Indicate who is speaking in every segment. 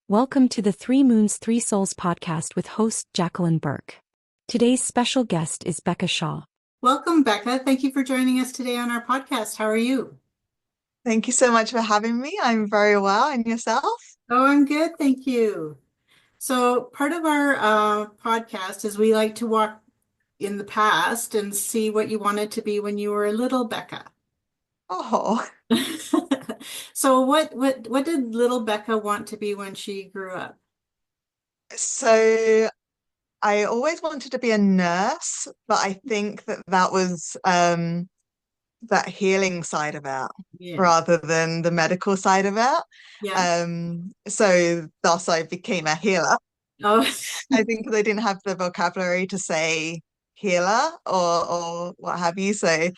Speaker 1: Welcome to the Three Moons, Three Souls podcast with host Jacqueline Burke. Today's special guest is Becca Shaw.
Speaker 2: Welcome, Becca. Thank you for joining us today on our podcast. How are you?
Speaker 3: Thank you so much for having me. I'm very well. And yourself?
Speaker 2: Oh, I'm good, thank you. So, part of our podcast is we like to walk in the past and see what you wanted to be when you were a little Becca.
Speaker 3: Oh,
Speaker 2: So, what did little Becca want to be when she grew up?
Speaker 3: so I always wanted to be a nurse, but I think that was that healing side of it
Speaker 2: Yeah.
Speaker 3: rather than the medical side of it.
Speaker 2: Yeah.
Speaker 3: So thus I became a healer.
Speaker 2: Oh,
Speaker 3: I think they didn't have the vocabulary to say healer or what have you. So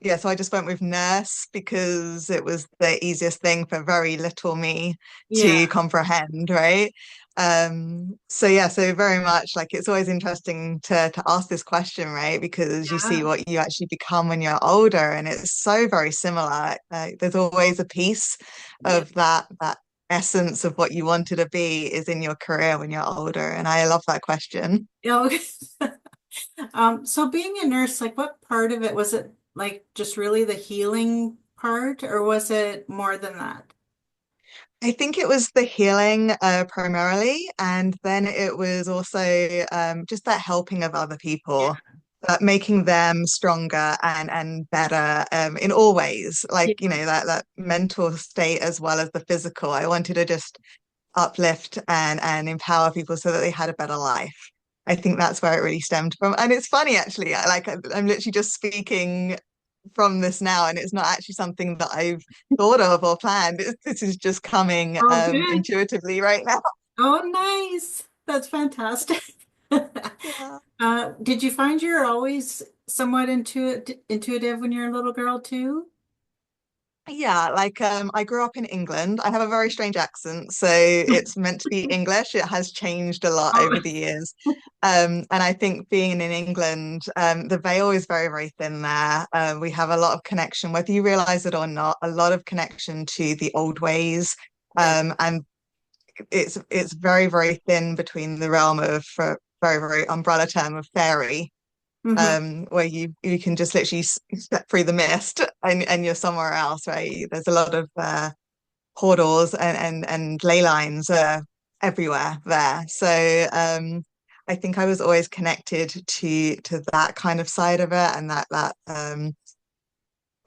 Speaker 3: yeah, so I just went with nurse because it was the easiest thing for very little me to
Speaker 2: yeah.
Speaker 3: comprehend, right? So yeah, so very much like it's always interesting to ask this question, right? Because you see
Speaker 2: Yeah.
Speaker 3: what you actually become when you're older, and it's so very similar. There's always a piece
Speaker 2: Yeah.
Speaker 3: of that essence of what you wanted to be is in your career when you're older. And I love that question.
Speaker 2: Oh, so being a nurse, like what part of it was it like just really the healing part, or was it more than that?
Speaker 3: I think it was the healing primarily, and then it was also just that helping of other
Speaker 2: Yeah.
Speaker 3: people, that making them stronger and better in all ways, like
Speaker 2: Yeah.
Speaker 3: that mental state as well as the physical. I wanted to just uplift and empower people so that they had a better life. I think that's where it really stemmed from. And it's funny actually, I'm literally just speaking from this now, and it's not actually something that I've thought of or planned. This is just coming
Speaker 2: Oh, good.
Speaker 3: intuitively right now.
Speaker 2: Oh, nice. That's fantastic.
Speaker 3: Yeah.
Speaker 2: Did you find you're always somewhat intuitive when you're a little girl too?
Speaker 3: Yeah, I grew up in England. I have a very strange accent, so it's meant to be English. It has changed a lot
Speaker 2: Oh,
Speaker 3: over the years. And I think being in England, the veil is very, very thin there. We have a lot of connection, whether you realize it or not, a lot of connection to the old ways.
Speaker 2: yeah.
Speaker 3: And it's very, very thin between the realm of very, very umbrella term of fairy,
Speaker 2: Hmm.
Speaker 3: where you can just literally step through the mist and you're somewhere else, right? There's a lot of portals and ley lines everywhere there. So I think I was always connected to that kind of side of it, and that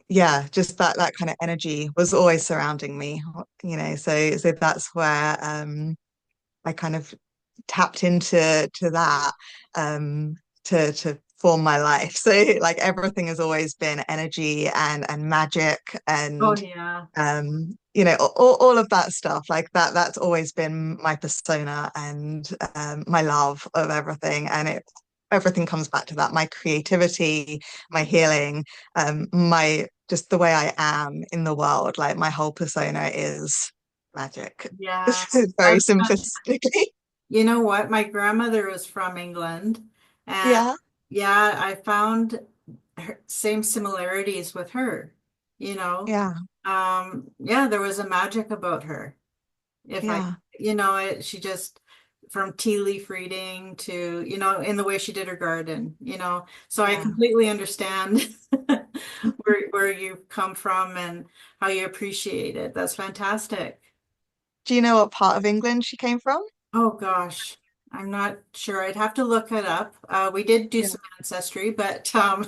Speaker 3: yeah, just that kind of energy was always surrounding me, so that's where I kind of tapped into that um to form my life. So like everything has always been energy and magic
Speaker 2: Oh,
Speaker 3: and
Speaker 2: yeah.
Speaker 3: all of that stuff like that's always been my persona and my love of everything, and it everything comes back to that, my creativity, my healing, my just the way I am in the world. Like my whole persona is magic.
Speaker 2: Yeah.
Speaker 3: Very
Speaker 2: That's
Speaker 3: simplistically.
Speaker 2: You know what? My grandmother was from England, and
Speaker 3: Yeah,
Speaker 2: yeah, I found same similarities with her, you know.
Speaker 3: yeah,
Speaker 2: Yeah, there was a magic about her. If I,
Speaker 3: yeah,
Speaker 2: she just from tea leaf reading to, in the way she did her garden, So I
Speaker 3: yeah.
Speaker 2: completely understand where you come from and how you appreciate it. That's fantastic.
Speaker 3: Do you know what part of England she came from?
Speaker 2: Oh gosh, I'm not sure. I'd have to look it up. We did do
Speaker 3: Yeah,
Speaker 2: some ancestry, but there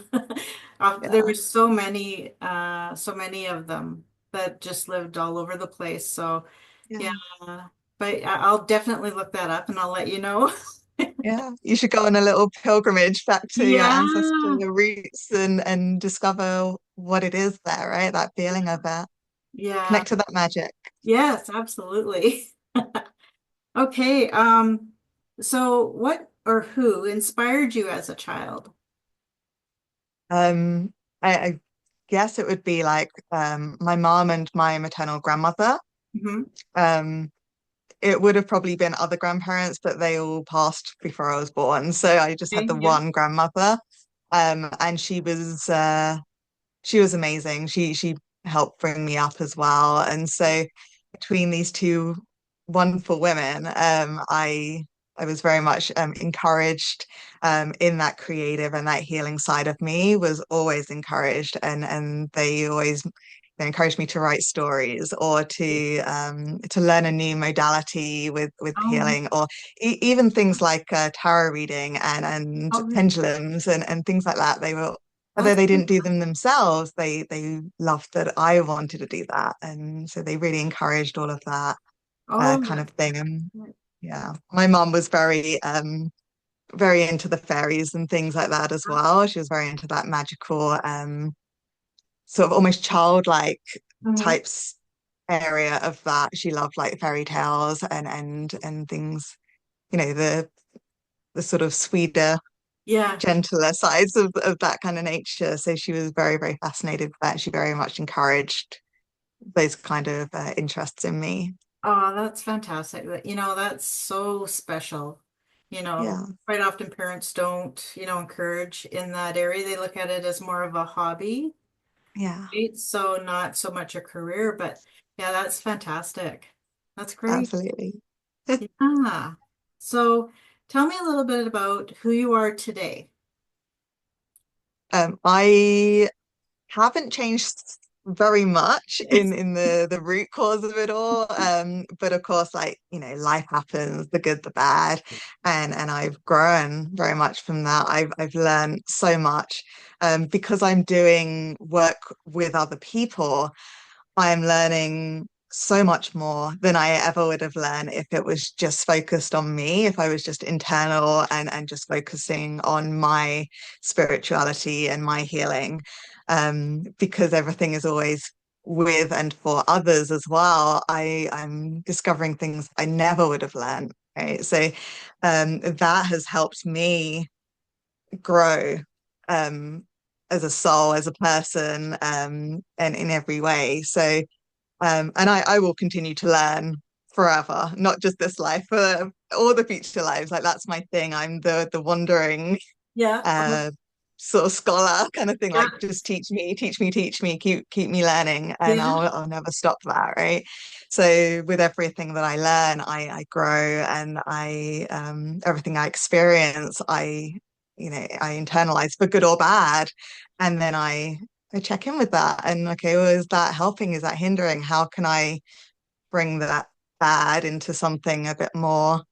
Speaker 3: yeah,
Speaker 2: were so many of them that just lived all over the place. So yeah,
Speaker 3: yeah,
Speaker 2: but I'll definitely look that up and I'll let you know.
Speaker 3: yeah. You should go on a little pilgrimage back to your
Speaker 2: Yeah,
Speaker 3: ancestral roots and discover what it is there, right? That feeling of it.
Speaker 2: yeah,
Speaker 3: Connect to that magic.
Speaker 2: yes, absolutely. Okay, so what or who inspired you as a child?
Speaker 3: Um, I guess it would be like my mom and my maternal grandmother.
Speaker 2: Hmm.
Speaker 3: Um, it would have probably been other grandparents, but they all passed before I was born. So I just had
Speaker 2: Okay,
Speaker 3: the
Speaker 2: yeah.
Speaker 3: one grandmother. And she was amazing. She helped bring me up as well. And so between these two wonderful women. I was very much encouraged in that creative and that healing side of me was always encouraged, and they always encouraged me to write stories or to learn a new modality with
Speaker 2: Oh,
Speaker 3: healing, or even things like tarot reading and
Speaker 2: oh, really?
Speaker 3: pendulums and things like that. They were, although
Speaker 2: That's
Speaker 3: they didn't do them themselves, they loved that I wanted to do that, and so they really encouraged all of that
Speaker 2: oh,
Speaker 3: kind of thing. And
Speaker 2: that's
Speaker 3: yeah, my mum was very into the fairies and things like that as well. She was very into that magical sort of almost childlike
Speaker 2: mhm.
Speaker 3: types area of that. She loved like fairy tales and things, the sort of sweeter,
Speaker 2: Yeah.
Speaker 3: gentler sides of that kind of nature. So she was very, very fascinated with that. She very much encouraged those kind of interests in me.
Speaker 2: Oh, that's fantastic. That's so special.
Speaker 3: Yeah,
Speaker 2: Quite often parents don't, encourage in that area. They look at it as more of a hobby,
Speaker 3: yeah,
Speaker 2: right? So not so much a career, but yeah, that's fantastic. That's great.
Speaker 3: absolutely.
Speaker 2: Yeah. So tell me a little bit about who you are today.
Speaker 3: I haven't changed very much in the root cause of it all. But of course, like, life happens, the good, the bad, and I've grown very much from that. I've learned so much. Because I'm doing work with other people. I'm learning so much more than I ever would have learned if it was just focused on me, if I was just internal and just focusing on my spirituality and my healing. Because everything is always with and for others as well. I'm discovering things I never would have learned. Right. So that has helped me grow as a soul, as a person, and in every way. So and I will continue to learn forever, not just this life, for all the future lives. Like that's my thing. I'm the wandering
Speaker 2: Yeah.
Speaker 3: uh sort of scholar kind of thing.
Speaker 2: Yeah.
Speaker 3: Like just teach me, teach me, teach me, keep me learning, and
Speaker 2: Yeah.
Speaker 3: I'll never stop that, right? So with everything that I learn, I grow, and I everything I experience, I internalize for good or bad, and then I check in with that and okay, well, is that helping? Is that hindering? How can I bring that bad into something a bit more,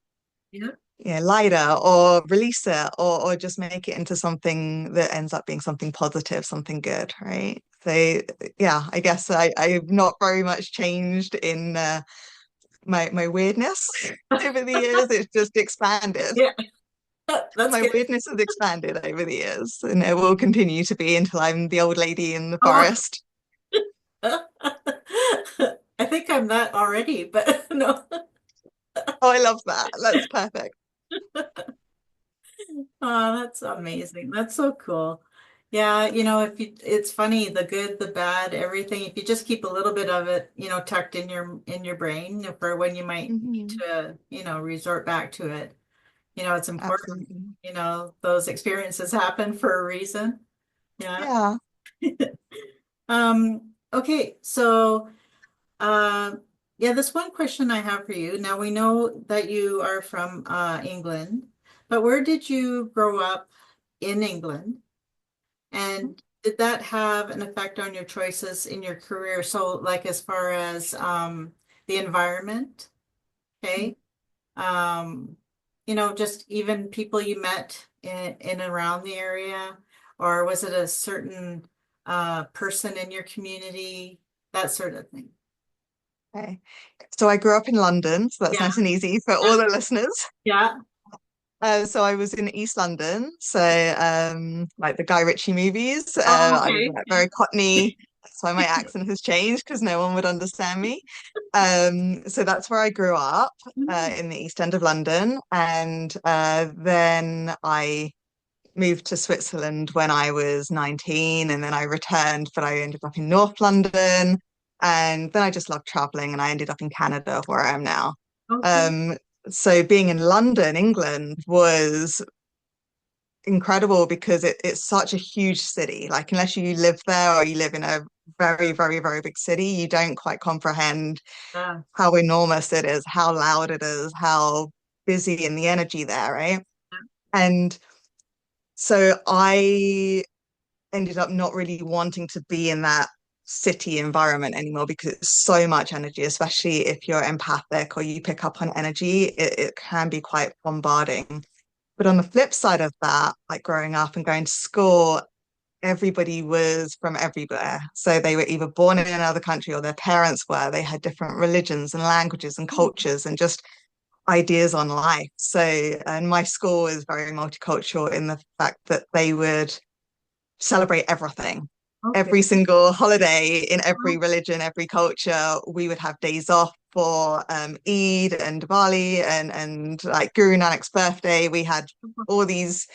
Speaker 2: Yeah.
Speaker 3: lighter, or release it, or just make it into something that ends up being something positive, something good, right? So yeah, I guess I've not very much changed in my weirdness over the years. It's just expanded.
Speaker 2: Yeah. That's
Speaker 3: My
Speaker 2: good.
Speaker 3: weirdness has expanded over the years, and it will continue to be until I'm the old lady in the
Speaker 2: Oh,
Speaker 3: forest.
Speaker 2: I think I'm that already, but no.
Speaker 3: Oh, I love that. That's perfect.
Speaker 2: Oh, that's amazing. That's so cool. Yeah, if it's funny, the good, the bad, everything, if you just keep a little bit of it, tucked in your brain for when you might need
Speaker 3: Hmm.
Speaker 2: to, resort back to it. It's important,
Speaker 3: Absolutely.
Speaker 2: those experiences happen for a reason. Yeah.
Speaker 3: Yeah.
Speaker 2: Okay, so yeah, this one question I have for you. Now we know that you are from England, but where did you grow up in England? And did that have an effect on your choices in your career? So, like as far as the environment, okay? Um, just even people you met in and around the area, or was it a certain person in your community, that sort of thing?
Speaker 3: Okay. So I grew up in London, so that's
Speaker 2: Yeah,
Speaker 3: nice and easy for all the listeners.
Speaker 2: yeah.
Speaker 3: So I was in East London, so like the Guy Ritchie movies.
Speaker 2: Oh,
Speaker 3: I was
Speaker 2: okay.
Speaker 3: like, very Cockney. That's why my accent has changed because no one would understand me. So that's where I grew up,
Speaker 2: Mm.
Speaker 3: in the East End of London, and then I moved to Switzerland when I was 19, and then I returned, but I ended up in North London. And then I just loved traveling, and I ended up in Canada where I am now.
Speaker 2: Okay.
Speaker 3: Um, so being in London, England, was incredible because it's such a huge city. Like, unless you live there or you live in a very, very, very big city, you don't quite comprehend
Speaker 2: Yeah.
Speaker 3: how enormous it is, how loud it is, how busy and the energy there, right? And so I ended up not really wanting to be in that city environment anymore because it's so much energy, especially if you're empathic or you pick up on energy, it can be quite bombarding. But on the flip side of that, like growing up and going to school, everybody was from everywhere. So they were either born in another country or their parents were. They had different religions and languages and cultures and just ideas on life. So, and my school is very multicultural in the fact that they would celebrate everything.
Speaker 2: Okay.
Speaker 3: Every single holiday in every religion, every culture, we would have days off for Eid and Diwali and like Guru Nanak's birthday. We had all these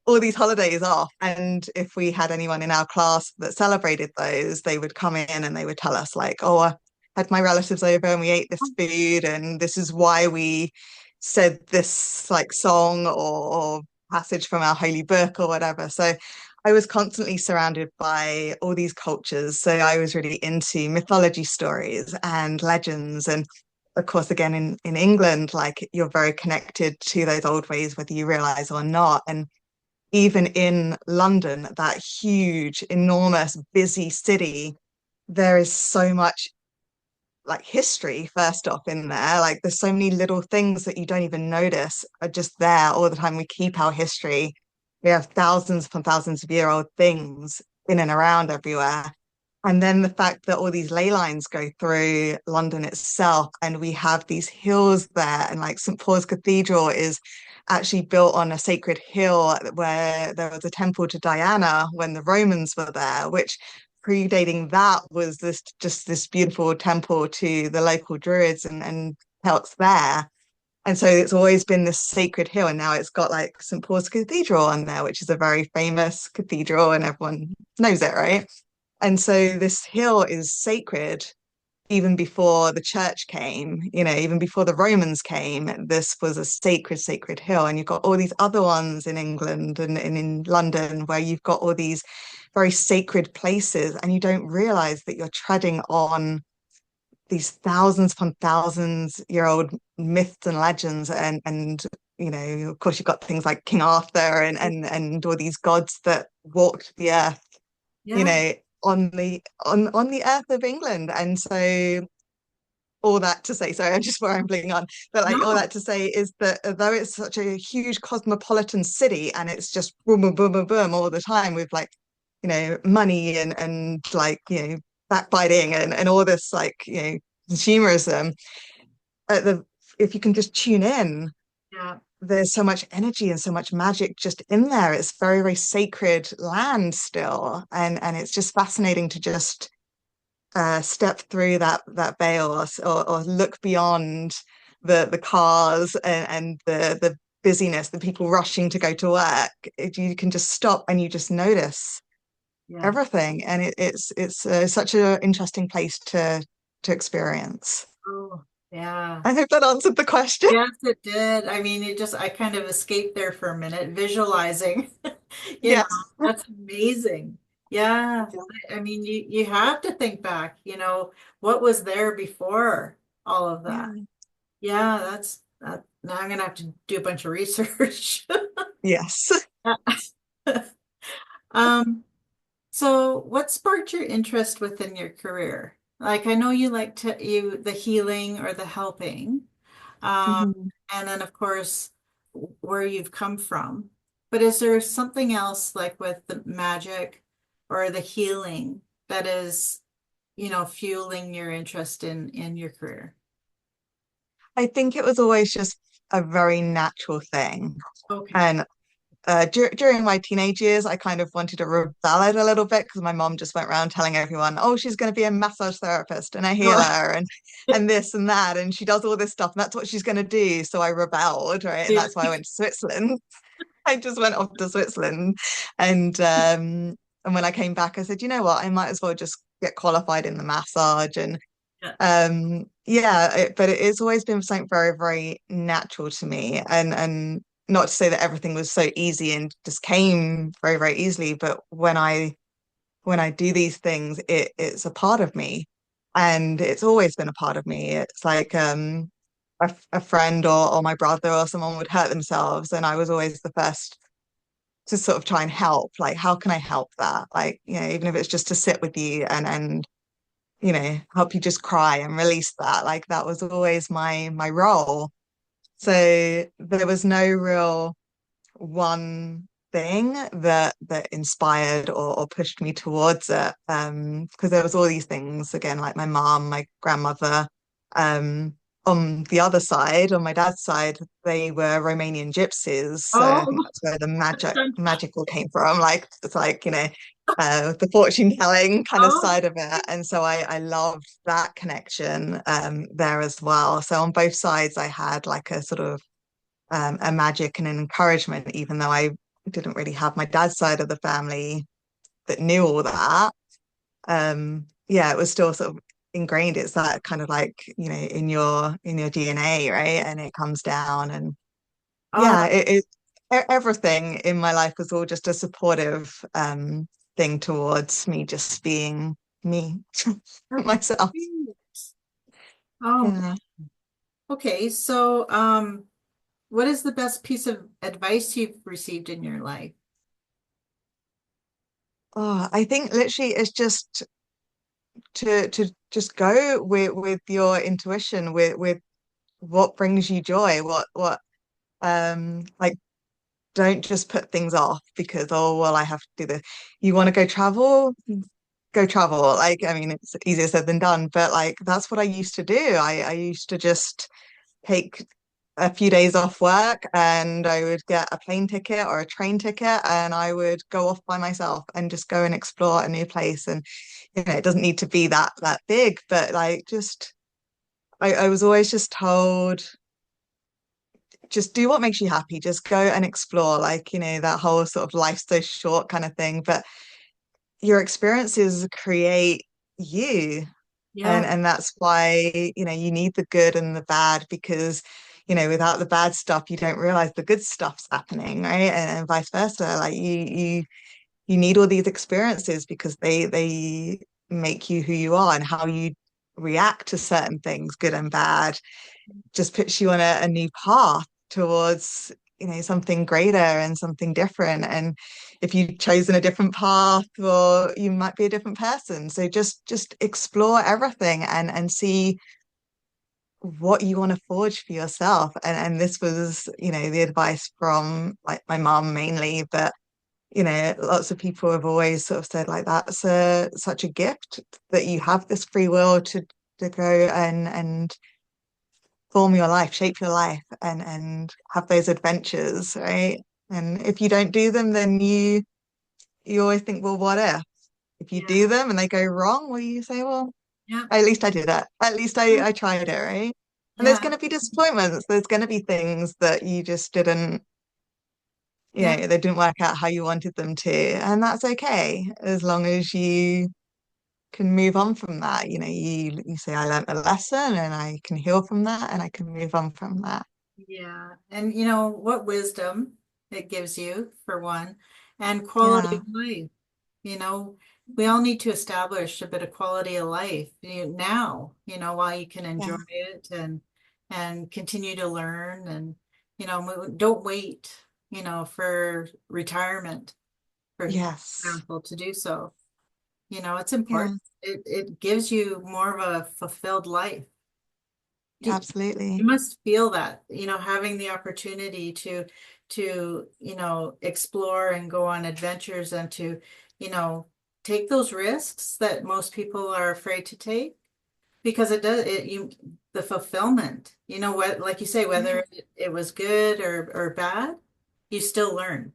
Speaker 3: all these holidays off. And if we had anyone in our class that celebrated those, they would come in and they would tell us like, oh, I had my relatives over and we ate this food and this is why we said this like song or passage from our holy book or whatever. So I was constantly surrounded by all these cultures. So I was really into mythology stories and legends. And of course, again, in England, like you're very connected to those old ways, whether you realize or not. And even in London, that huge, enormous, busy city, there is so much like history first off in there. Like there's so many little things that you don't even notice are just there all the time. We keep our history. We have thousands upon thousands of year old things in and around everywhere. And then the fact that all these ley lines go through London itself, and we have these hills there, and like St. Paul's Cathedral is actually built on a sacred hill where there was a temple to Diana when the Romans were there, which predating that was this just this beautiful temple to the local druids and Celts there. And so it's always been this sacred hill, and now it's got like St. Paul's Cathedral on there, which is a very famous cathedral, and everyone knows it, right? And so this hill is sacred even before the church came, even before the Romans came, this was a sacred, sacred hill. And you've got all these other ones in England and in London where you've got all these very sacred places, and you don't realize that you're treading on these thousands upon thousands year old myths and legends. And of course, you've got things like King Arthur and all these gods that walked the earth, you
Speaker 2: Yeah.
Speaker 3: know, on the earth of England. And so all that to say, sorry, I'm just rambling on, but like all
Speaker 2: No.
Speaker 3: that to say is that although it's such a huge cosmopolitan city and it's just boom, boom, boom, boom, boom all the time with like, money and like, backbiting and all this like, consumerism, if you can just tune in,
Speaker 2: Yeah.
Speaker 3: there's so much energy and so much magic just in there. It's very, very sacred land still. And it's just fascinating to just step through that veil or look beyond the cars and the busyness, the people rushing to go to work. You can just stop and you just notice
Speaker 2: Yeah.
Speaker 3: everything. And it's such an interesting place to experience.
Speaker 2: Oh, yeah.
Speaker 3: I hope that answered the question.
Speaker 2: Yes, it did. I mean, I kind of escaped there for a minute, visualizing, you know,
Speaker 3: Yes.
Speaker 2: that's amazing. Yeah.
Speaker 3: Yeah.
Speaker 2: I mean, you have to think back, what was there before all of that?
Speaker 3: Yeah.
Speaker 2: Yeah, that's that. Now I'm gonna have to do a bunch of research.
Speaker 3: Yes.
Speaker 2: Um, so what sparked your interest within your career? Like I know you like the healing or the helping. Um,
Speaker 3: Mhm.
Speaker 2: and then of course where you've come from. But is there something else like with the magic or the healing that is, fueling your interest in your career?
Speaker 3: I think it was always just a very natural thing.
Speaker 2: Okay.
Speaker 3: And during my teenage years, I kind of wanted to rebel it a little bit because my mom just went around telling everyone, "Oh, she's going to be a massage therapist and a healer and this and that, and she does all this stuff, and that's what she's going to do." So I rebelled, right? And that's why I went to Switzerland. I just went off to Switzerland, and when I came back, I said, "You know what? I might as well just get qualified in the massage." And
Speaker 2: Yeah.
Speaker 3: yeah, but it's always been something very, very natural to me, and not to say that everything was so easy and just came very, very easily, but when I when I do these things, it's a part of me, and it's always been a part of me. It's like a friend or my brother or someone would hurt themselves, and I was always the first to sort of try and help. Like, how can I help that? Like, even if it's just to sit with you and help you just cry and release that. Like, that was always my role. So there was no real one thing that inspired or pushed me towards it. Because there was all these things again, like my mom, my grandmother. Um, on the other side, on my dad's side, they were Romanian gypsies. So I think
Speaker 2: Oh,
Speaker 3: that's where the magical came from. Like it's like, the fortune telling kind of
Speaker 2: oh,
Speaker 3: side of it. And so I loved that connection there as well. So on both sides, I had like a sort of a magic and an encouragement, even though I didn't really have my dad's side of the family that knew all that. Yeah, it was still sort of ingrained. It's that kind of like, in your DNA, right? And it comes down and
Speaker 2: oh,
Speaker 3: yeah, everything in my life was all just a supportive thing towards me just being me,
Speaker 2: that's
Speaker 3: myself.
Speaker 2: great. Oh,
Speaker 3: Yeah.
Speaker 2: okay. So, what is the best piece of advice you've received in your life?
Speaker 3: Oh, I think literally it's just to just go with your intuition, with what brings you joy, what like don't just put things off because, oh well, I have to do this. You want to go travel. Like, I mean, it's easier said than done, but like that's what I used to do. I used to just take a few days off work and I would get a plane ticket or a train ticket and I would go off by myself and just go and explore a new place. And it doesn't need to be that big, but like just I was always just told, just do what makes you happy. Just go and explore, like, that whole sort of life's so short kind of thing. But your experiences create you.
Speaker 2: Yeah,
Speaker 3: And that's why, you need the good and the bad because, without the bad stuff, you don't realize the good stuff's happening, right? And vice versa. Like you need all these experiences because they make you who you are, and how you react to certain things, good and bad, just puts you on a new path towards something greater and something different. And if you've chosen a different path, well, you might be a different person. So just explore everything and see what you want to forge for yourself. And this was the advice from like my mom mainly, but lots of people have always sort of said like that's such a gift that you have this free will to go and form your life, shape your life, and have those adventures, right? And if you don't do them, then you always think, well, what if? If you
Speaker 2: yeah,
Speaker 3: do them and they go wrong, well, you say, well,
Speaker 2: yeah,
Speaker 3: at least I did it. At least I tried it, right? And there's
Speaker 2: yeah,
Speaker 3: going to be disappointments. There's going to be things that you just didn't,
Speaker 2: yeah,
Speaker 3: they didn't work out how you wanted them to. And that's okay, as long as you can move on from that. You say, I learned a lesson and I can heal from that and I can move on from that.
Speaker 2: yeah. And what wisdom it gives you, for one, and quality
Speaker 3: Yeah.
Speaker 2: of life. You know, we all need to establish a bit of quality of life now, while you can enjoy
Speaker 3: Yeah.
Speaker 2: it and continue to learn and, don't wait, for retirement, for
Speaker 3: Yes.
Speaker 2: example, to do so. It's
Speaker 3: Yeah.
Speaker 2: important. It gives you more of a fulfilled life. You
Speaker 3: Absolutely.
Speaker 2: must feel that, having the opportunity to, explore and go on adventures and to, you know, take those risks that most people are afraid to take because the fulfillment, what, like you say,
Speaker 3: Yeah.
Speaker 2: whether it was good or bad, you still learned.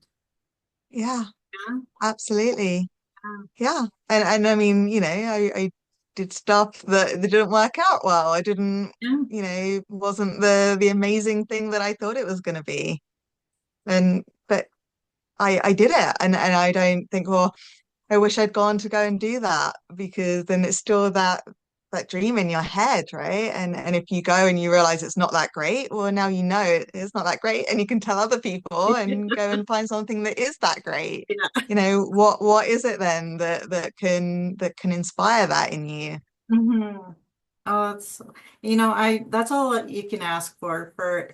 Speaker 3: Yeah.
Speaker 2: Yeah.
Speaker 3: Absolutely.
Speaker 2: Yeah.
Speaker 3: Yeah. And I mean, I did stuff that didn't work out well. I didn't,
Speaker 2: Yeah.
Speaker 3: wasn't the amazing thing that I thought it was going to be. And but I did it, and I don't think, well, I wish I'd gone to go and do that because then it's still that. that dream in your head, right? And if you go and you realize it's not that great, well, now you know it's not that great, and you can tell other people and go and find something that is that great.
Speaker 2: Yeah.
Speaker 3: You know, what is it then that can inspire that in you?
Speaker 2: Mhm. Oh, it's, that's all that you can ask for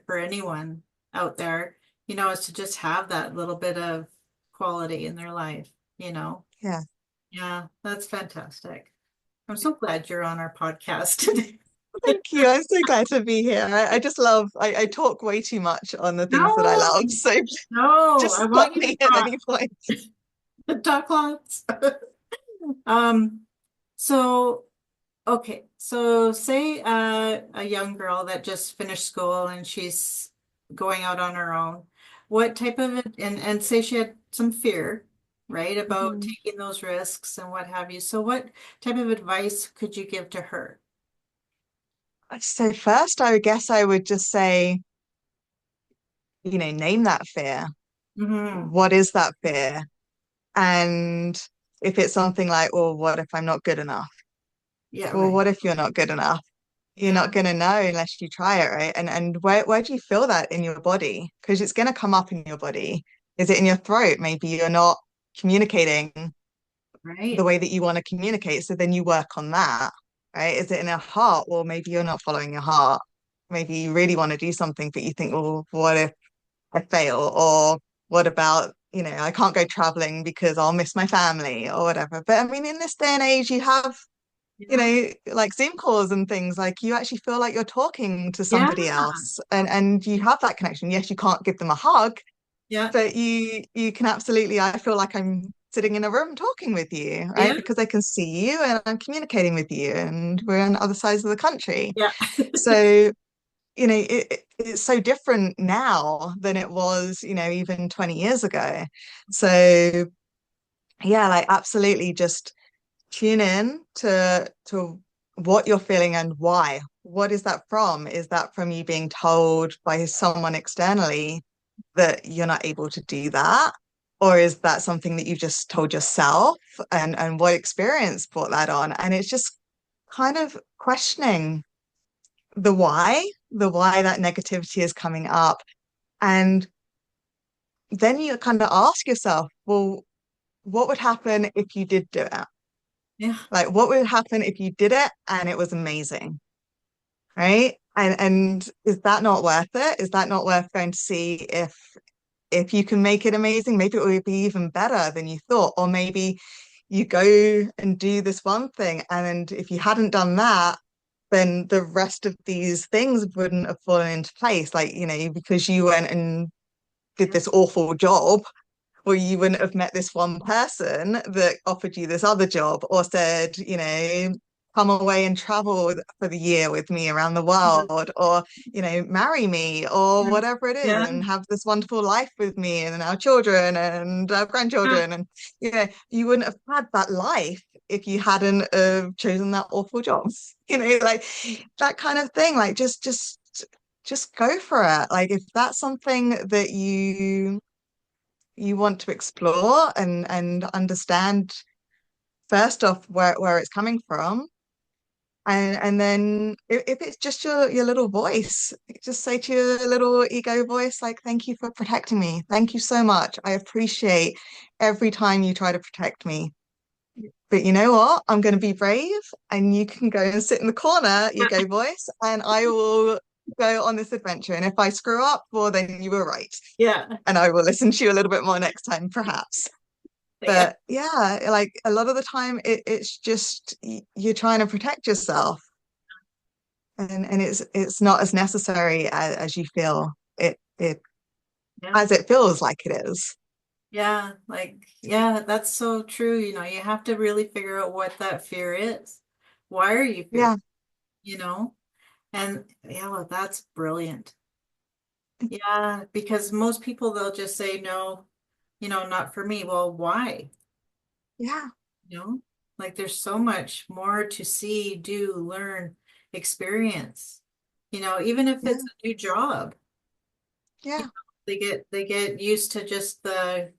Speaker 2: anyone out there, is to just have that little bit of quality in their life, you know.
Speaker 3: Yeah.
Speaker 2: Yeah, that's fantastic. I'm so glad you're on our podcast today.
Speaker 3: Thank you. I'm so glad to be here. I just love, I talk way too much on the things that I
Speaker 2: No,
Speaker 3: love. So
Speaker 2: no,
Speaker 3: just
Speaker 2: I
Speaker 3: stop
Speaker 2: want you
Speaker 3: me
Speaker 2: to
Speaker 3: at
Speaker 2: talk.
Speaker 3: any point.
Speaker 2: Talk lots. Um, so okay, so say a young girl that just finished school and she's going out on her own. What type of it, and say she had some fear, right, about
Speaker 3: Mhm.
Speaker 2: taking those risks and what have you. So what type of advice could you give to her?
Speaker 3: So first, I would guess I would just say, name that fear.
Speaker 2: Hmm.
Speaker 3: What is that fear? And if it's something like, well, what if I'm not good enough?
Speaker 2: Yeah,
Speaker 3: Well,
Speaker 2: right.
Speaker 3: what if you're not good enough? You're
Speaker 2: Yeah,
Speaker 3: not going to know unless you try it, right? And where do you feel that in your body? Because it's going to come up in your body. Is it in your throat? Maybe you're not communicating the
Speaker 2: right.
Speaker 3: way that you want to communicate. So then you work on that, right? Is it in your heart? Well, maybe you're not following your heart. Maybe you really want to do something, but you think, well, what if I fail? Or what about, I can't go traveling because I'll miss my family or whatever. But I mean, in this day and age, you have,
Speaker 2: Yeah,
Speaker 3: like Zoom calls and things, like you actually feel like you're talking to
Speaker 2: yeah,
Speaker 3: somebody else, and you have that connection. Yes, you can't give them a hug,
Speaker 2: yeah,
Speaker 3: but you can absolutely, I feel like I'm sitting in a room talking with you, right?
Speaker 2: yeah,
Speaker 3: Because I can see you and I'm communicating with you, and we're on other sides of the country.
Speaker 2: yeah.
Speaker 3: So, it's so different now than it was, even 20 years ago. So, yeah, like absolutely just tune in to what you're feeling and why. What is that from? Is that from you being told by someone externally that you're not able to do that? Or is that something that you've just told yourself, and what experience brought that on? And it's just kind of questioning the why that negativity is coming up. And then you kind of ask yourself, well, what would happen if you did do it?
Speaker 2: Yeah,
Speaker 3: Like, what would happen if you did it and it was amazing, right? And is that not worth it? Is that not worth going to see if you can make it amazing? Maybe it would be even better than you thought. Or maybe you go and do this one thing, and if you hadn't done that, then the rest of these things wouldn't have fallen into place. Like, because you went and did this awful job, or you wouldn't have met this one person that offered you this other job, or said, come away and travel for the year with me around the world, or, marry me, or
Speaker 2: yeah,
Speaker 3: whatever it is,
Speaker 2: yeah,
Speaker 3: and have this wonderful life with me and our children and our
Speaker 2: yeah,
Speaker 3: grandchildren. And, you wouldn't have had that life if you hadn't chosen that awful job, like that kind of thing. Like just go for it. Like if that's something that you want to explore and understand, first off, where it's coming from, and then if it's just your little voice, just say to your little ego voice, like, thank you for protecting me, thank you so much, I appreciate every time you try to protect me, but you know what, I'm going to be brave, and you can go and sit in the corner, ego voice, and I will go on this adventure, and if I screw up, well, then you were right,
Speaker 2: yeah,
Speaker 3: and I will listen to you a little bit more next time, perhaps.
Speaker 2: yeah,
Speaker 3: But yeah, like a lot of the time it's just you're trying to protect yourself, and it's not as necessary as you feel it
Speaker 2: yeah.
Speaker 3: as it feels like it is.
Speaker 2: Yeah, yeah, that's so true. You have to really figure out what that fear is. Why are you
Speaker 3: Yeah,
Speaker 2: fearful? You know? And yeah, well, that's brilliant. Yeah, because most people they'll just say no, not for me. Well, why?
Speaker 3: yeah,
Speaker 2: You know? Like there's so much more to see, do, learn, experience. Even if it's
Speaker 3: yeah,
Speaker 2: a new job,
Speaker 3: yeah,
Speaker 2: they get used to just the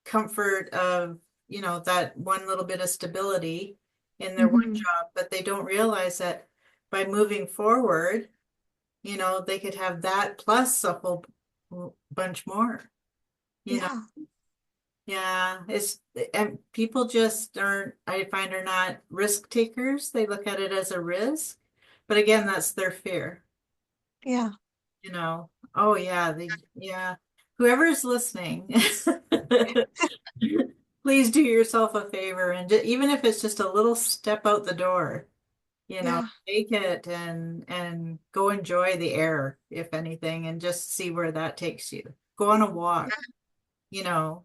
Speaker 2: comfort of, that one little bit of stability. in their one
Speaker 3: Hmm.
Speaker 2: job, but they don't realize that by moving forward, they could have that plus a whole bunch more, you know.
Speaker 3: Yeah,
Speaker 2: Yeah, and people just aren't, I find, are not risk takers. They look at it as a risk. But again, that's their fear,
Speaker 3: yeah,
Speaker 2: you know. Oh yeah, yeah. Whoever's listening, please do yourself a favor and even if it's just a little step out the door,
Speaker 3: yeah,
Speaker 2: take it and go enjoy the air, if anything, and just see where that takes you. Go on a walk, you know,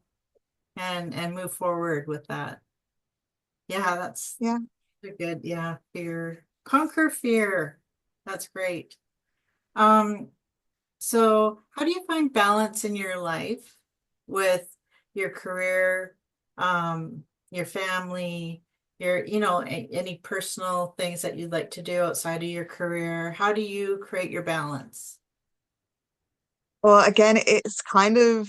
Speaker 2: and move forward with that. Yeah, that's
Speaker 3: yeah.
Speaker 2: a good, yeah, fear. Conquer fear. That's great. Um, so how do you find balance in your life with your career, your family, any personal things that you'd like to do outside of your career? How do you create your balance?
Speaker 3: Well, again, it's kind of,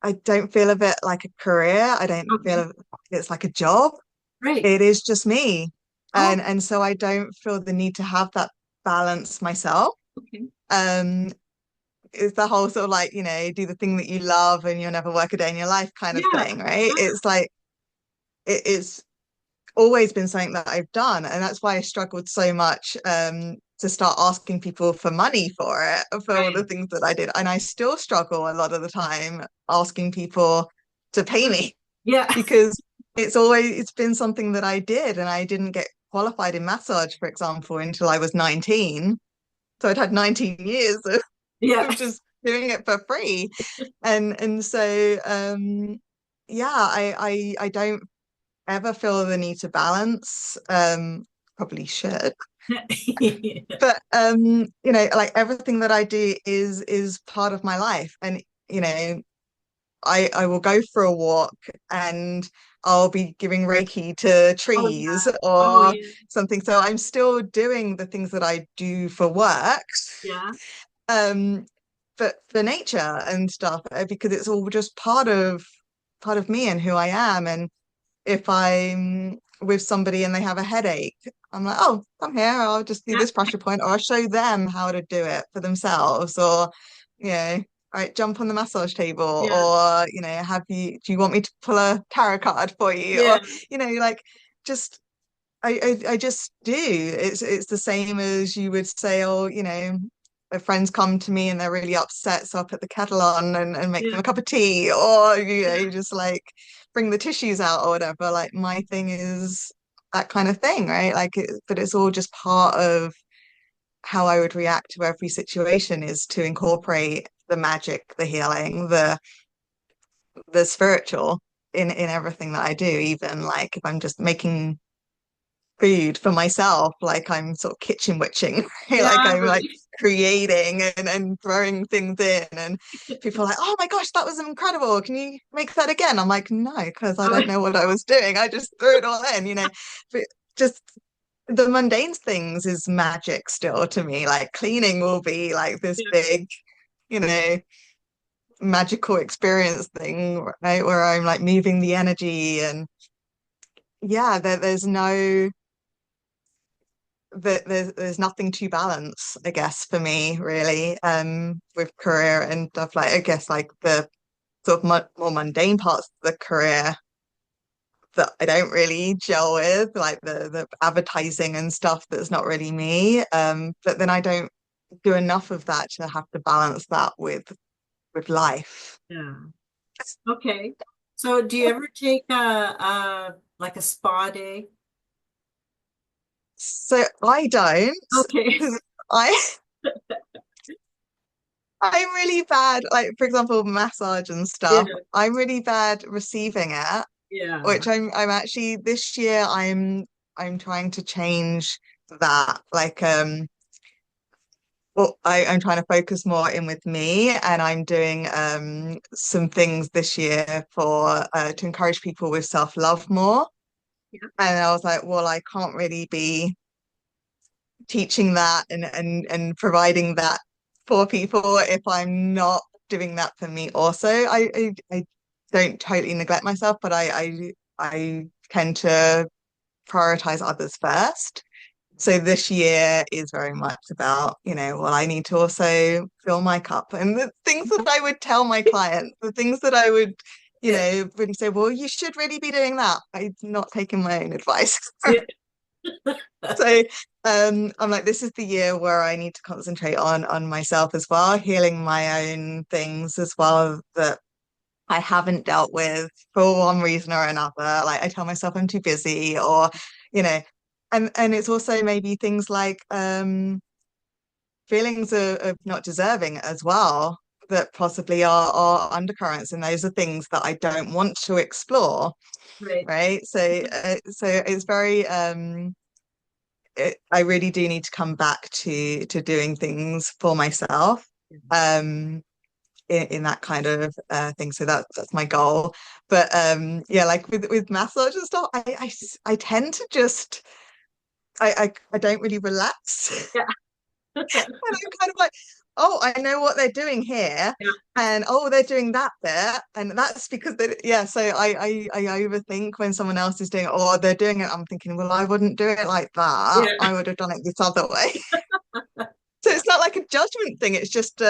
Speaker 3: I don't feel of it like a career. I don't feel
Speaker 2: Okay,
Speaker 3: of it's like a job.
Speaker 2: great.
Speaker 3: It is just me.
Speaker 2: Oh,
Speaker 3: And so I don't feel the need to have that balance myself.
Speaker 2: okay.
Speaker 3: Um, it's the whole sort of like, do the thing that you love and you'll never work a day in your life kind of
Speaker 2: Yeah,
Speaker 3: thing, right?
Speaker 2: yeah.
Speaker 3: It's like it's always been something that I've done. And that's why I struggled so much to start asking people for money for it, for all
Speaker 2: Right.
Speaker 3: the things that I did. And I still struggle a lot of the time asking people to pay me
Speaker 2: Yeah.
Speaker 3: because it's been something that I did and I didn't get qualified in massage, for example, until I was 19. So I'd had 19 years
Speaker 2: Yeah.
Speaker 3: of just doing it for free. And so yeah, I don't ever feel the need to balance. Probably should. But like everything that I do is part of my life. And you know, I will go for a walk and I'll be giving Reiki to
Speaker 2: Oh
Speaker 3: trees
Speaker 2: yeah. Oh
Speaker 3: or
Speaker 2: yeah.
Speaker 3: something. So I'm still doing the things that I do for work,
Speaker 2: Yeah.
Speaker 3: um, for nature and stuff, because it's all just part of me and who I am. And if I'm with somebody and they have a headache, I'm like, oh, come here, I'll just do
Speaker 2: Yeah.
Speaker 3: this pressure point, or I'll show them how to do it for themselves, or, you know, right, jump on the massage table,
Speaker 2: Yeah.
Speaker 3: or, do you want me to pull a tarot card for you?
Speaker 2: Yeah.
Speaker 3: Or, like just I just do. It's the same as you would say, oh, if friends come to me and they're really upset, so I'll put the kettle on and make them a
Speaker 2: Yeah.
Speaker 3: cup of tea, or you
Speaker 2: Yeah.
Speaker 3: just like bring the tissues out or whatever. Like my thing is that kind of thing, right? But it's all just part of how I would react to every situation is to incorporate the magic, the healing, the spiritual in everything that I do, even like if I'm just making food for myself, like I'm sort of kitchen witching, like
Speaker 2: Yeah.
Speaker 3: I'm like
Speaker 2: Right.
Speaker 3: creating and throwing things in, and people are like, "Oh my gosh, that was incredible! Can you make that again?" I'm like, "No, because I don't know what I was doing. I just threw it all in." But just the mundane things is magic still to me. Like cleaning will be like this
Speaker 2: Yeah.
Speaker 3: big, you know, magical experience thing, right? Where I'm like moving the energy and yeah, there's no there's nothing to balance, I guess, for me, really, with career and stuff like I guess like the sort of more mundane parts of the career that I don't really gel with, like the advertising and stuff that's not really me. But then I don't do enough of that to have to balance that with life.
Speaker 2: Yeah. Okay. So do you ever take a like a spa day?
Speaker 3: So I don't,
Speaker 2: Okay.
Speaker 3: because I I'm really bad, like for example, massage and
Speaker 2: Yeah.
Speaker 3: stuff. I'm really bad receiving it,
Speaker 2: Yeah.
Speaker 3: which I'm actually this year I'm trying to change that. Like well, I'm trying to focus more in with me and I'm doing some things this year for to encourage people with self-love more.
Speaker 2: Yeah.
Speaker 3: And I was like, well, I can't really be teaching that and providing that for people if I'm not doing that for me also. I don't totally neglect myself, but I tend to prioritize others first. So this year is very much about, well, I need to also fill my cup, and the things that I would tell my clients, the things that I would,
Speaker 2: Yeah.
Speaker 3: really say, well, you should really be doing that. I'm not taking my own advice.
Speaker 2: Yeah.
Speaker 3: So I'm like, this is the year where I need to concentrate on myself as well, healing my own things as well that I haven't dealt with for one reason or another. Like I tell myself I'm too busy, or, you know, and it's also maybe things like feelings of not deserving as well, that possibly are undercurrents, and those are things that I don't want to explore,
Speaker 2: Right.
Speaker 3: right? So it's very I really do need to come back to doing things for myself. Um in that kind of thing. So that's my goal. But yeah, like with massage and stuff, I tend to just I don't really relax.
Speaker 2: Yeah.
Speaker 3: And I'm kind of like, oh, I know what they're doing here,
Speaker 2: Yeah.
Speaker 3: and oh, they're doing that bit, and that's because they, yeah. So I overthink when someone else is doing it, or they're doing it. I'm thinking, well, I wouldn't do it like that.
Speaker 2: Yeah.
Speaker 3: I would have done it this other way. So it's not like a judgment thing. It's just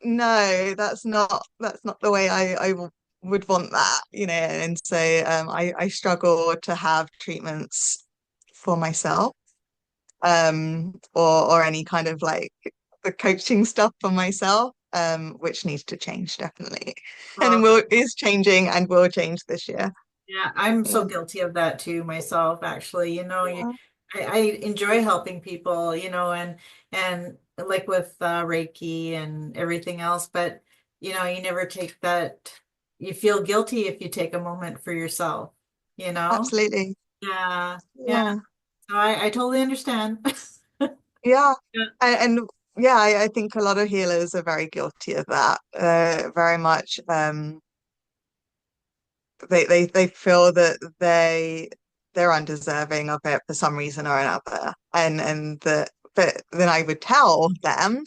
Speaker 3: no, that's not the way would want that, and so I struggle to have treatments for myself, or any kind of like the coaching stuff for myself, which needs to change definitely, and
Speaker 2: Oh,
Speaker 3: is changing and will change this year.
Speaker 2: yeah, I'm so
Speaker 3: Yeah.
Speaker 2: guilty of that too myself, actually.
Speaker 3: Yeah,
Speaker 2: I enjoy helping people, and like with Reiki and everything else, but you never take that, you feel guilty if you take a moment for yourself, you know?
Speaker 3: absolutely.
Speaker 2: Yeah, yeah.
Speaker 3: Yeah.
Speaker 2: So I totally understand.
Speaker 3: Yeah.
Speaker 2: Yeah,
Speaker 3: And yeah, I think a lot of healers are very guilty of that. Very much. They feel that they're undeserving of it for some reason or another, and that, but then I would tell them,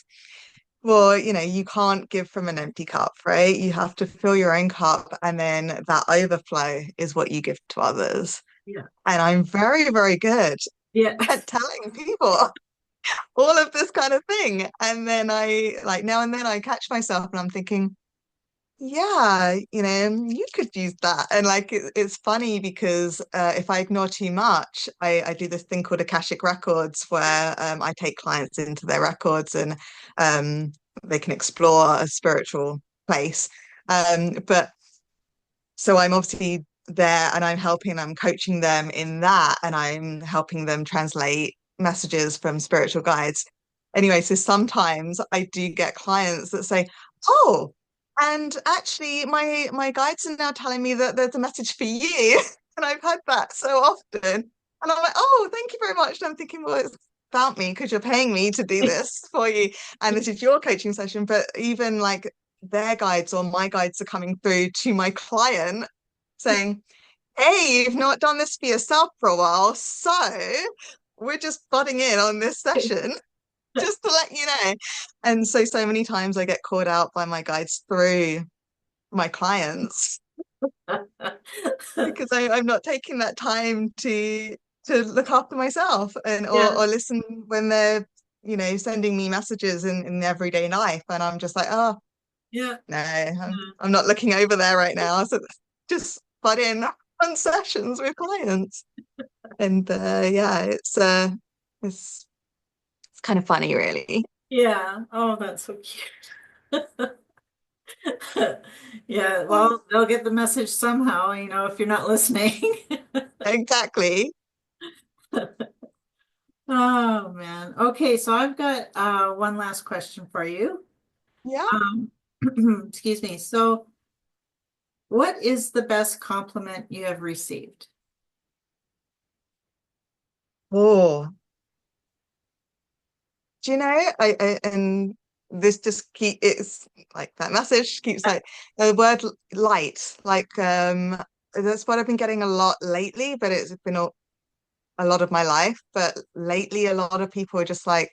Speaker 3: well, you can't give from an empty cup, right? You have to fill your own cup, and then that overflow is what you give to others.
Speaker 2: yeah,
Speaker 3: And I'm very, very good
Speaker 2: yeah.
Speaker 3: at telling people all of this kind of thing, and then I, like, now and then I catch myself and I'm thinking, yeah, you could use that. And like it's funny because if I ignore too much, I do this thing called Akashic Records, where I take clients into their records, and um, they can explore a spiritual place. But so I'm obviously there, and I'm coaching them in that, and I'm helping them translate messages from spiritual guides. Anyway, so sometimes I do get clients that say, "Oh, and actually my guides are now telling me that there's a message for you." And I've had that so often. And I'm like, "Oh, thank you very much." And I'm thinking, well, it's about me because you're paying me to do this for you. And this is your coaching session. But even like their guides or my guides are coming through to my client saying, "Hey, you've not done this for yourself for a while, so we're just butting in on this session just to let you know." And so many times I get called out by my guides through my clients because I'm not taking that time to look after myself, and
Speaker 2: Yeah,
Speaker 3: or listen when they're sending me messages in everyday life, and I'm just like, oh,
Speaker 2: yeah,
Speaker 3: no, I'm not looking over there right now. So just butt in on sessions with clients. And yeah, it's it's kind of funny, really.
Speaker 2: yeah. Oh, that's so cute. Yeah,
Speaker 3: Oh,
Speaker 2: well, they'll get the message somehow, if you're not listening.
Speaker 3: exactly.
Speaker 2: Oh man. Okay, so I've got one last question for you.
Speaker 3: Yeah.
Speaker 2: Um, excuse me. So, what is the best compliment you have received?
Speaker 3: Oh, do you know? And this just it's like that message keeps like the word light. Like that's what I've been getting a lot lately, but it's been a lot of my life. But lately, a lot of people are just like,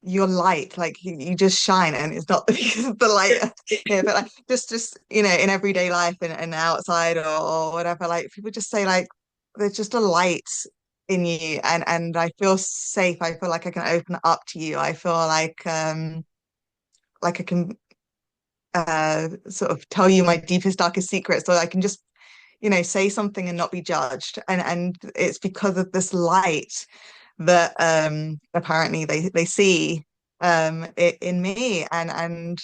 Speaker 3: you're light, like you just shine, and it's not because of the light, but like just in everyday life, and outside, or whatever, like people just say like there's just a light in you, and I feel safe. I feel like I can open up to you. I feel like I can sort of tell you my deepest, darkest secrets, so I can just, say something and not be judged. And it's because of this light that apparently they see it in me, and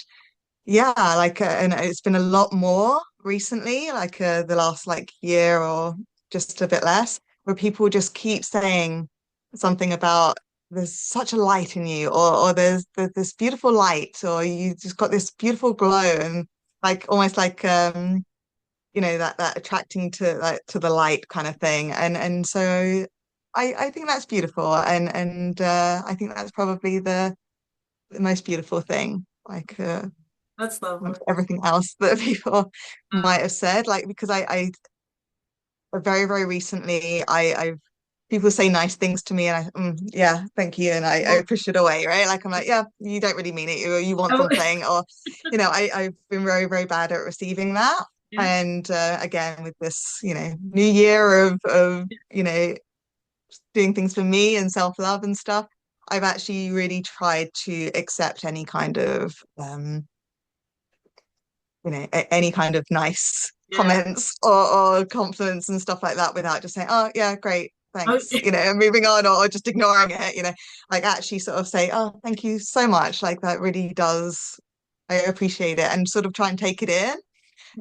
Speaker 3: yeah, and it's been a lot more recently, like the last like year or just a bit less, where people just keep saying something about there's such a light in you, or there's this beautiful light, or you just got this beautiful glow, and like almost like that attracting to the light kind of thing, and so I think that's beautiful, and I think that's probably the most beautiful thing, like
Speaker 2: That's lovely.
Speaker 3: everything else that people
Speaker 2: Uh,
Speaker 3: might have said, like because I very, very recently I've people say nice things to me, and yeah, thank you, and I
Speaker 2: well,
Speaker 3: push it away, right? Like I'm like, yeah, you don't really mean it, or you want
Speaker 2: oh,
Speaker 3: something, or I've been very, very bad at receiving that.
Speaker 2: yeah,
Speaker 3: And again, with this, new year of doing things for me and self-love and stuff, I've actually really tried to accept any kind of any kind of nice
Speaker 2: yeah.
Speaker 3: comments or compliments and stuff like that, without just saying, oh yeah, great,
Speaker 2: Oh,
Speaker 3: thanks, and moving on, or just ignoring it, like actually sort of say, oh, thank you so much, like that really does, I appreciate it, and sort of try and take it in.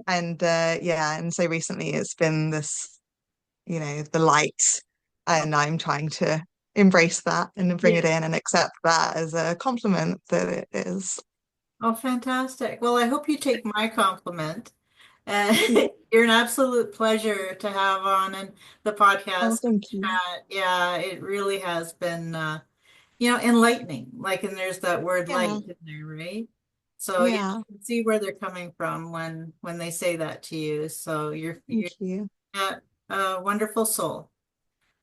Speaker 3: And yeah, and so recently it's been this, the light, and I'm trying to embrace that and bring
Speaker 2: yeah.
Speaker 3: it in and accept that as a compliment that it is.
Speaker 2: Oh, fantastic. Well, I hope you take my compliment.
Speaker 3: Thank you.
Speaker 2: You're an absolute pleasure to have on and the
Speaker 3: Oh,
Speaker 2: podcast and
Speaker 3: thank you.
Speaker 2: chat. Yeah, it really has been enlightening. Like, and there's that word
Speaker 3: Yeah,
Speaker 2: light in there, right? So yeah,
Speaker 3: yeah,
Speaker 2: you can see where they're coming from when they say that to you. So you're
Speaker 3: thank you.
Speaker 2: a wonderful soul.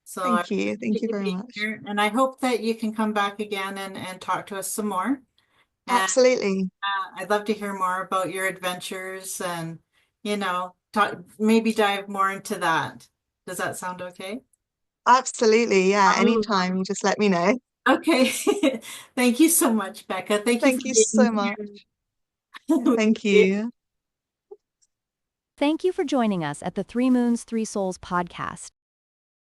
Speaker 2: So I
Speaker 3: Thank
Speaker 2: appreciate
Speaker 3: you
Speaker 2: you
Speaker 3: very
Speaker 2: being
Speaker 3: much.
Speaker 2: here, and I hope that you can come back again and talk to us some more. And
Speaker 3: Absolutely.
Speaker 2: I'd love to hear more about your adventures and, talk, maybe dive more into that. Does that sound okay?
Speaker 3: Absolutely. Yeah.
Speaker 2: Oh,
Speaker 3: Anytime you just let me know.
Speaker 2: okay. Thank you so much, Becca. Thank you for
Speaker 3: Thank you so
Speaker 2: being
Speaker 3: much. Yeah, thank
Speaker 2: here.
Speaker 3: you.
Speaker 1: Thank you for joining us at the Three Moons, Three Souls podcast.